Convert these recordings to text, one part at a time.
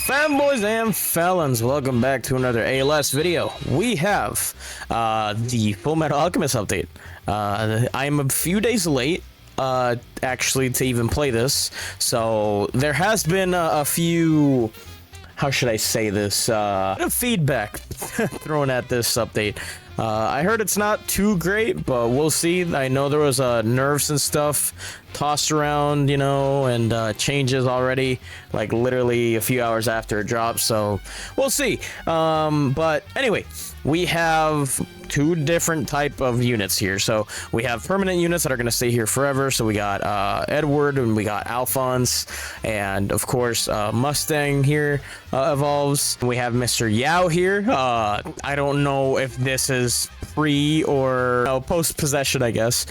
Fanboys and felons, welcome back to another ALS video. We have the Full Metal Alchemist update. I am a few days late actually to even play this, so there has been a few, how should I say this, feedback thrown at this update. I heard it's not too great, but we'll see. I know there was nerfs and stuff tossed around, you know, and changes already, like literally a few hours after it drops, so we'll see. But anyway, we have two different type of units here. So we have permanent units that are going to stay here forever. So we got Edward and we got Alphonse, and of course Mustang here evolves. We have Mr. Yao here. I don't know if this is pre or post possession, I guess.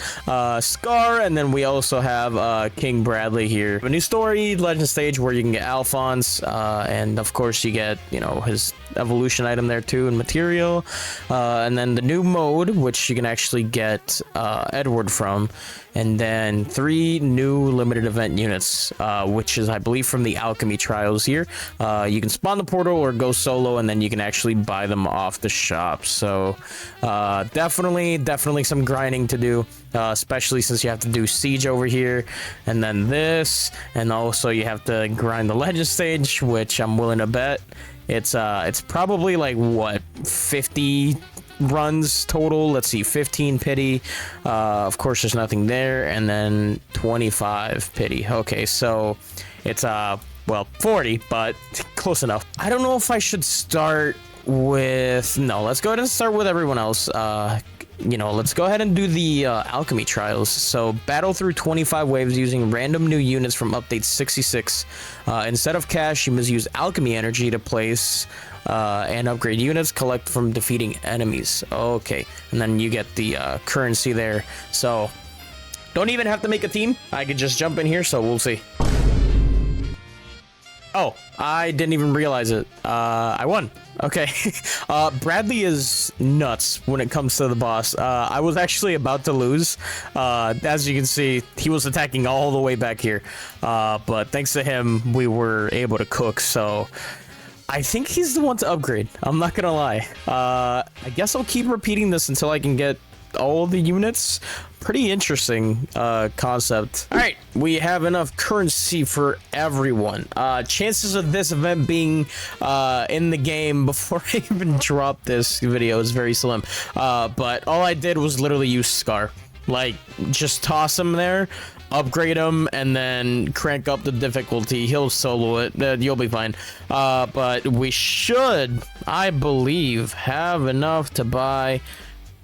Scar, and then we also have King Bradley here. A new story legend stage where you can get Alphonse, and of course you get, you know, his evolution item there too, and material, and then the new mode which you can actually get Edward from, and then 3 new limited event units, which is I believe from the alchemy trials here. You can spawn the portal or go solo, and then you can actually buy them off the shop. So definitely some grinding to do, especially since you have to do siege over here, and then this, and also you have to grind the legend stage, which I'm willing to bet it's probably like what, 50 runs total. Let's see, 15 pity, of course there's nothing there, and then 25 pity. Okay, so it's well, 40, but close enough. I don't know if I should start with, no, let's go ahead and start with everyone else. You know, let's go ahead and do the alchemy trials. So battle through 25 waves using random new units from update 66. Instead of cash, you must use alchemy energy to place and upgrade units, collect from defeating enemies. Okay, and then you get the currency there. So don't even have to make a team. I could just jump in here, so we'll see. Oh, I didn't even realize it. I won. Okay. Bradley is nuts when it comes to the boss. I was actually about to lose. As you can see, he was attacking all the way back here. But thanks to him, we were able to cook. So I think he's the one to upgrade. I'm not gonna lie. I guess I'll keep repeating this until I can get all the units. Pretty interesting concept. All right, we have enough currency for everyone. Chances of this event being in the game before I even drop this video is very slim, but all I did was literally use Scar. Like, just toss him there, upgrade him, and then crank up the difficulty. He'll solo it. You'll be fine. But we should, I believe, have enough to buy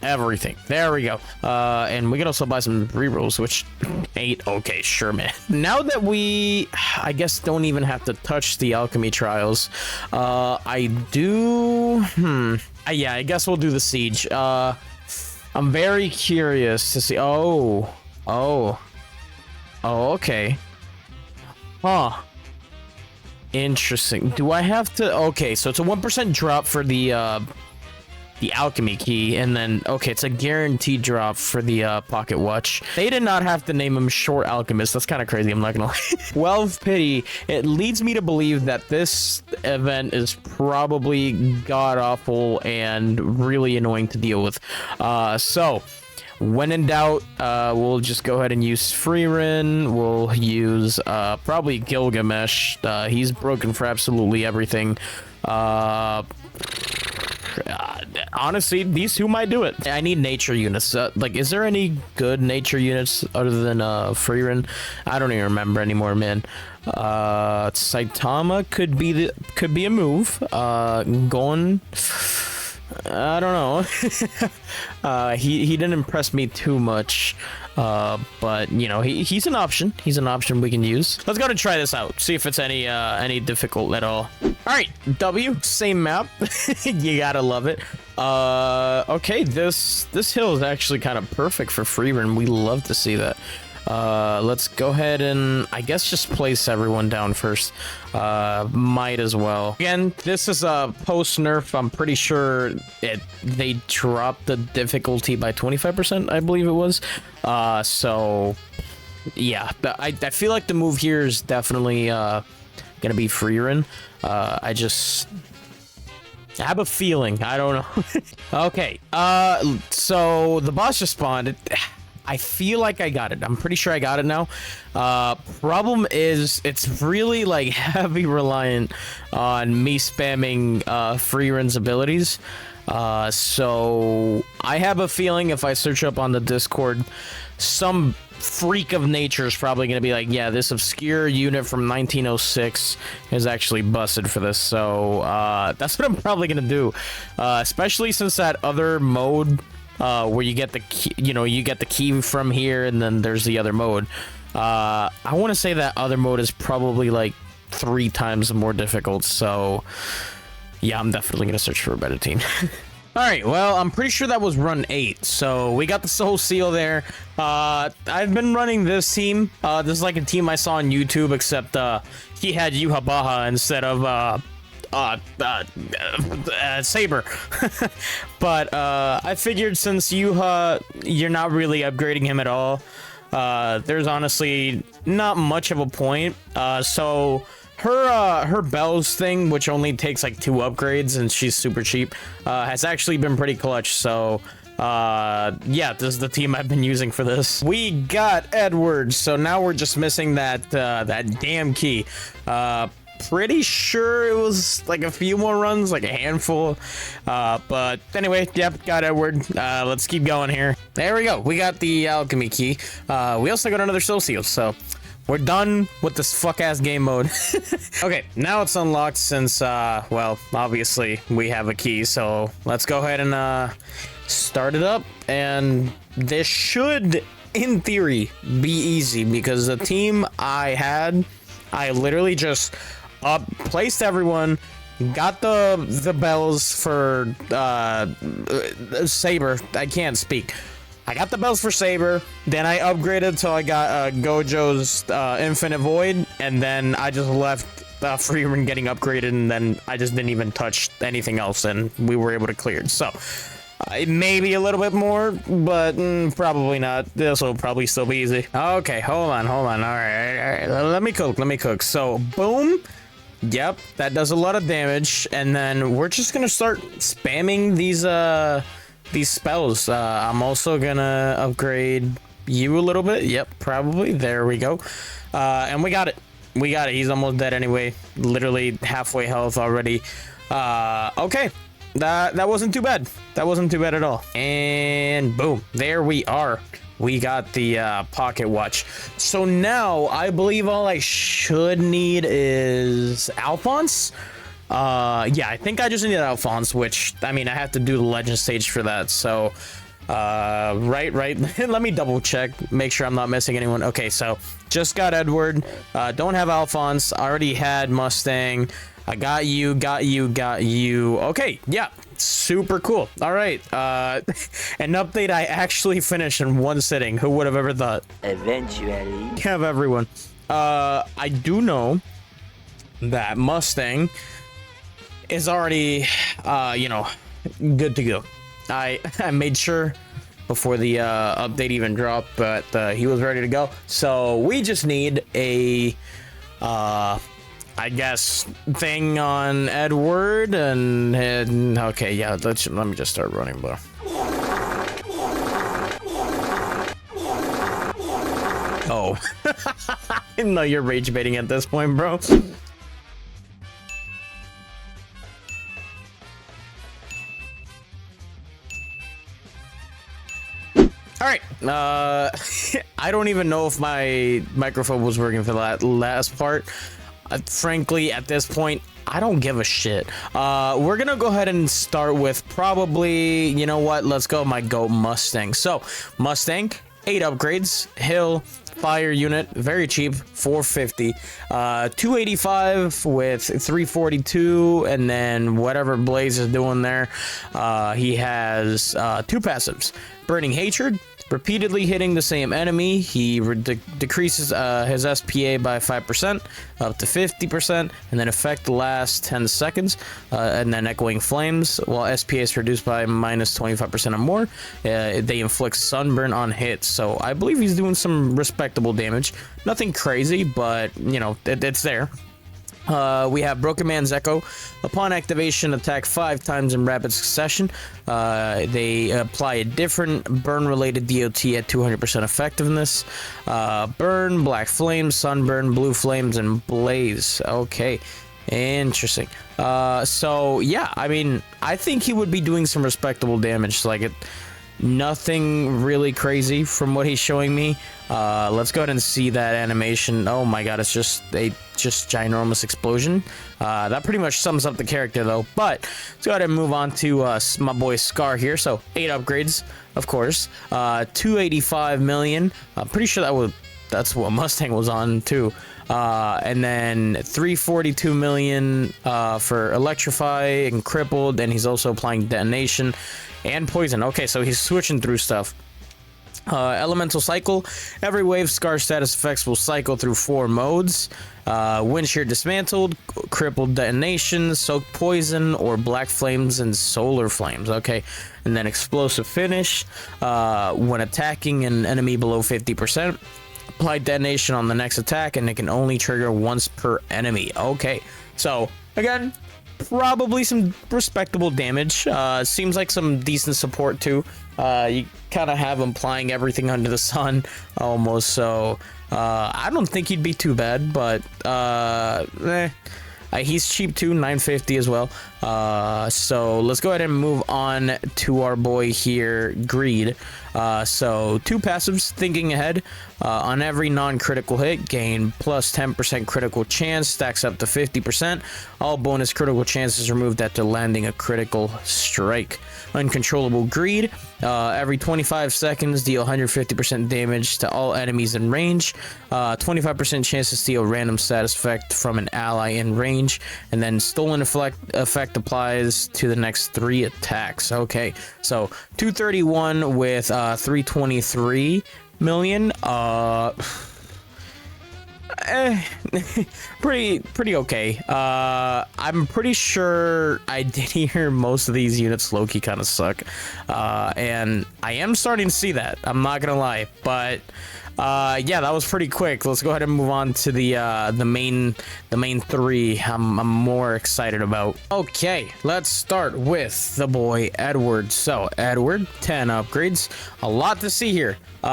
everything. There we go. And we can also buy some rerolls, which ain't okay, sure, man. Now that we, I guess, don't even have to touch the alchemy trials, I do, yeah, I guess we'll do the siege. I'm very curious to see. Oh, okay. Huh. Interesting. Do I have to? Okay, so it's a 1% drop for the alchemy key, and then okay, it's a guaranteed drop for the pocket watch. They did not have to name him Short Alchemist. That's kind of crazy, I'm not gonna lie. 12 pity. It leads me to believe that this event is probably god awful and really annoying to deal with. So when in doubt, we'll just go ahead and use Freerin. We'll use probably Gilgamesh. He's broken for absolutely everything. Honestly, these two might do it. I need nature units. Like, is there any good nature units other than Freerin? I don't even remember anymore, man. Saitama could be a move. Gon, I don't know. He didn't impress me too much. But you know, he's an option. He's an option we can use. Let's go and try this out. See if it's any difficult at all. All right, W, same map. You gotta love it. Okay, this hill is actually kind of perfect for Freeburn. We love to see that. Let's go ahead and I guess just place everyone down first. Might as well. Again, this is a post nerf. I'm pretty sure they dropped the difficulty by 25%, I believe it was. So yeah, I feel like the move here is definitely gonna be Freerin. I have a feeling. I don't know. Okay. So the boss just spawned. I feel like I got it. I'm pretty sure I got it now. Problem is, it's really like heavy reliant on me spamming Freerin's abilities. So I have a feeling if I search up on the Discord, some freak of nature is probably going to be like, yeah, this obscure unit from 1906 is actually busted for this. So that's what I'm probably going to do, especially since that other mode where you get the key, you get the key from here, and then there's the other mode. I want to say that other mode is probably like 3 times more difficult. So yeah, I'm definitely going to search for a better team. All right, well, I'm pretty sure that was run 8, so we got the Soul Seal there. I've been running this team. This is like a team I saw on YouTube, except he had Yuha Baha instead of Saber. But I figured since Yuha, you're not really upgrading him at all, there's honestly not much of a point. So her bells thing, which only takes like 2 upgrades and she's super cheap, has actually been pretty clutch. So yeah, this is the team I've been using for this. We got Edward, so now we're just missing that that damn key. Pretty sure it was like a few more runs, like a handful, but anyway, yep, got Edward. Let's keep going here. There we go, we got the alchemy key. We also got another soul seal, so we're done with this fuck-ass game mode. Okay, now it's unlocked since, well, obviously we have a key, so let's go ahead and start it up, and this should, in theory, be easy, because the team I had, I literally just placed everyone, got the bells for Saber. I can't speak. I got the bells for Saber, then I upgraded till I got Gojo's Infinite Void, and then I just left Freeman getting upgraded, and then I just didn't even touch anything else, and we were able to clear it. So maybe a little bit more, but probably not. This will probably still be easy. Okay, hold on. All right. Let me cook. So boom. Yep, that does a lot of damage, and then we're just gonna start spamming these spells. I'm also gonna upgrade you a little bit. Yep, probably. There we go. And we got it. He's almost dead anyway. Literally halfway health already. Okay. That wasn't too bad. That wasn't too bad at all. And boom, there we are. We got the pocket watch. So now I believe all I should need is Alphonse. Yeah, I think I just need Alphonse, which, I mean, I have to do the legend stage for that. So right. Let me double check, make sure I'm not missing anyone. Okay, so just got Edward. Don't have Alphonse. Already had Mustang. I got you. Okay, yeah, super cool. All right, an update I actually finished in one sitting. Who would have ever thought? Eventually. Have everyone. I do know that Mustang is already, good to go. I made sure before the update even dropped, but he was ready to go. So we just need a I guess thing on Edward and okay, yeah, let me just start running, bro. Oh. I know you're rage baiting at this point, bro. All right, I don't even know if my microphone was working for that last part. Frankly, at this point, I don't give a shit. We're gonna go ahead and start with probably, you know what? Let's go my GOAT Mustang. So, Mustang, 8 upgrades, Hill, fire unit, very cheap, 450, 285 with 342, and then whatever Blaze is doing there. He has 2 passives, Burning Hatred, repeatedly hitting the same enemy. He decreases his SPA by 5% up to 50%, and then effect lasts 10 seconds, and then Echoing Flames. While SPA is reduced by minus 25% or more, they inflict sunburn on hits. So I believe he's doing some respectable damage. Nothing crazy, but you know, it's there. We have Broken Man's Echo. Upon activation, attack 5 times in rapid succession. They apply a different burn-related DOT at 200% effectiveness. Burn, Black Flames, Sunburn, Blue Flames, and Blaze. Okay, interesting. So, yeah, I mean, I think he would be doing some respectable damage. Like, nothing really crazy from what he's showing me. Let's go ahead and see that animation. Oh my god, it's just a ginormous explosion. That pretty much sums up the character though. But let's go ahead and move on to my boy Scar here. So 8 upgrades, of course. 285 million. I'm pretty sure that's what Mustang was on too. And then 342 million for Electrify and Crippled, and he's also applying Detonation and Poison. Okay, so he's switching through stuff. Elemental Cycle. Every wave Scar status effects will cycle through 4 modes. Wind Shear Dismantled, Crippled Detonation, Soaked Poison, or Black Flames and Solar Flames. Okay, and then Explosive Finish. When attacking an enemy below 50%, apply Detonation on the next attack, and it can only trigger once per enemy. Okay, so again, probably some respectable damage. Seems like some decent support too. You kind of have him applying everything under the sun almost, so I don't think he'd be too bad, but he's cheap too, 950 as well. So let's go ahead and move on to our boy here, Greed. So 2 passives, Thinking Ahead. On every non-critical hit, gain plus 10% critical chance, stacks up to 50%. All bonus critical chances removed after landing a critical strike. Uncontrollable Greed. Every 25 seconds, deal 150% damage to all enemies in range. 25% chance to steal random status effect from an ally in range. And then Stolen effect applies to the next 3 attacks. Okay, so 231 with 323 million. Pretty okay. I'm pretty sure I did hear most of these units low-key kind of suck, and I am starting to see that. I'm not gonna lie, but yeah, that was pretty quick. Let's go ahead and move on to the main 3 I'm more excited about. Okay, let's start with the boy Edward. So Edward, 10 upgrades, a lot to see here. 2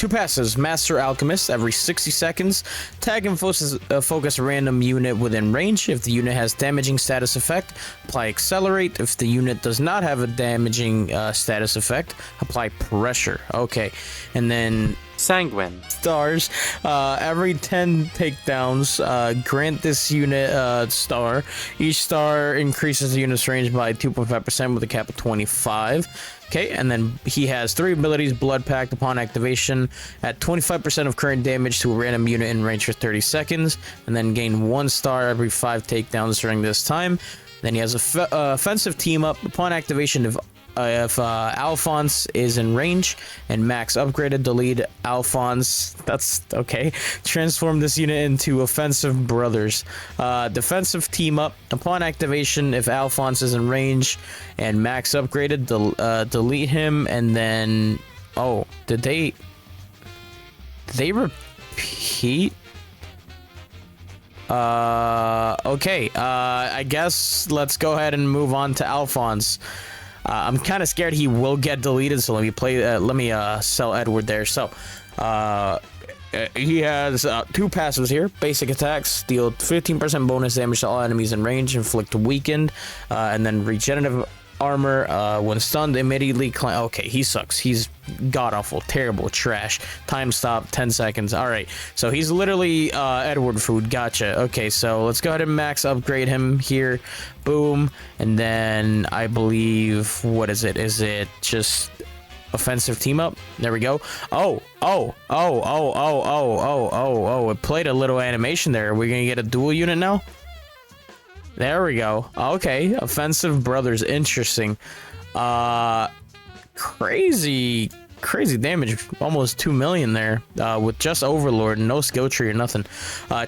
passes, Master Alchemist. Every 60 seconds, tag and focus a random unit within range. If the unit has damaging status effect, apply Accelerate. If the unit does not have a damaging status effect, apply Pressure. Okay, and then Sanguine. Stars. Every 10 takedowns, grant this unit star. Each star increases the unit's range by 2.5% with a cap of 25. Okay, and then he has 3 abilities. Blood Pact. Upon activation, at 25% of current damage to a random unit in range for 30 seconds, and then gain 1 star every 5 takedowns during this time. Then he has a offensive team up. Upon activation, if Alphonse is in range and max upgraded, delete Alphonse. That's okay. Transform this unit into Offensive Brothers. Defensive team up. Upon activation, if Alphonse is in range and max upgraded, delete him. And then, oh, did they repeat? Okay. I guess let's go ahead and move on to Alphonse. I'm kind of scared he will get deleted, so let me sell Edward there. So he has 2 passives here. Basic attacks, deal 15% bonus damage to all enemies in range, inflict weakened, and then regenerative armor. When stunned, immediately okay, he sucks. He's god-awful, terrible, trash. Time stop, 10 seconds. Alright, so he's literally Edward food. Gotcha. Okay, so let's go ahead and max upgrade him here. Boom. And then I believe, what is it? Is it just offensive team up? There we go. Oh, it played a little animation there. Are we gonna get a dual unit now? There we go. Okay, Offensive Brothers. Interesting. Crazy damage. Almost 2 million there. With just Overlord, no skill tree or nothing.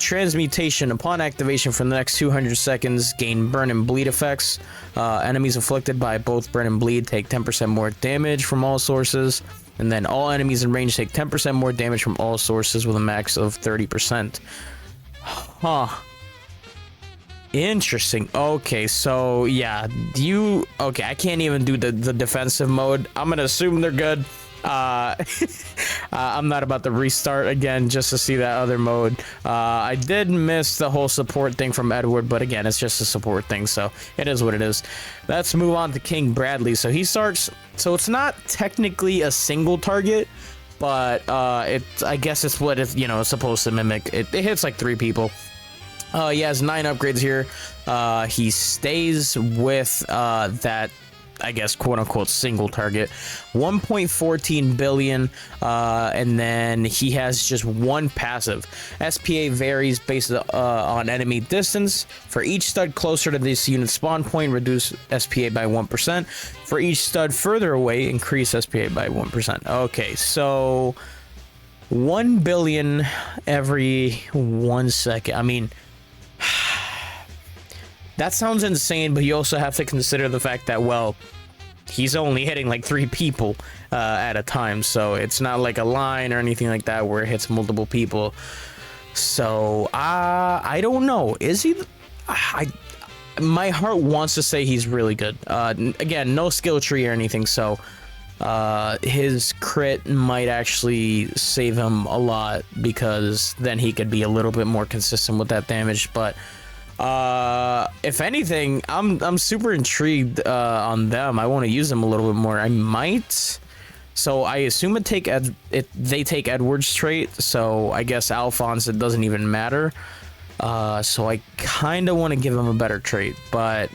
Transmutation. Upon activation for the next 200 seconds, gain Burn and Bleed effects. Enemies afflicted by both Burn and Bleed take 10% more damage from all sources. And then all enemies in range take 10% more damage from all sources with a max of 30%. Huh. Interesting. Okay, so yeah, okay, I can't even do the defensive mode. I'm gonna assume they're good. I'm not about to restart again just to see that other mode. I did miss the whole support thing from Edward, but again, it's just a support thing, so it is what it is. Let's move on to King Bradley. So he starts, so it's not technically a single target, but I guess it's what it's, you know, supposed to mimic. It hits like 3 people. He has 9 upgrades here. He stays with that, I guess, quote-unquote single target. 1.14 billion, and then he has just 1 passive. SPA varies based on enemy distance. For each stud closer to this unit's spawn point, reduce SPA by 1%. For each stud further away, increase SPA by 1%. Okay, so 1 billion every 1 second. I mean, that sounds insane, but you also have to consider the fact that, well, he's only hitting like 3 people at a time, so it's not like a line or anything like that where it hits multiple people. So I don't know. Is he? My heart wants to say he's really good. Again, no skill tree or anything, so his crit might actually save him a lot, because then he could be a little bit more consistent with that damage. But if anything, I'm super intrigued on them. I want to use them a little bit more. I might. So I assume they take Edward's trait. So I guess Alphonse, it doesn't even matter. So I kind of want to give him a better trait, but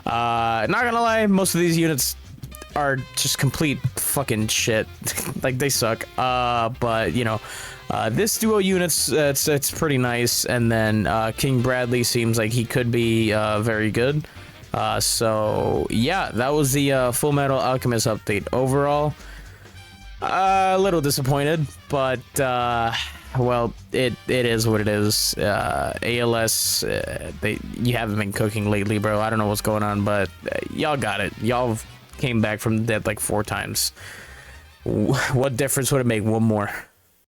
not gonna lie, most of these units are just complete fucking shit. Like, they suck. But you know, this duo unit's it's pretty nice, and then King Bradley seems like he could be very good. So yeah, that was the Full Metal Alchemist update. Overall, a little disappointed, but well, it is what it is. ALS, you haven't been cooking lately, bro. I don't know what's going on, but y'all got it. Y'all came back from the dead like 4 times. What difference would it make? 1 more.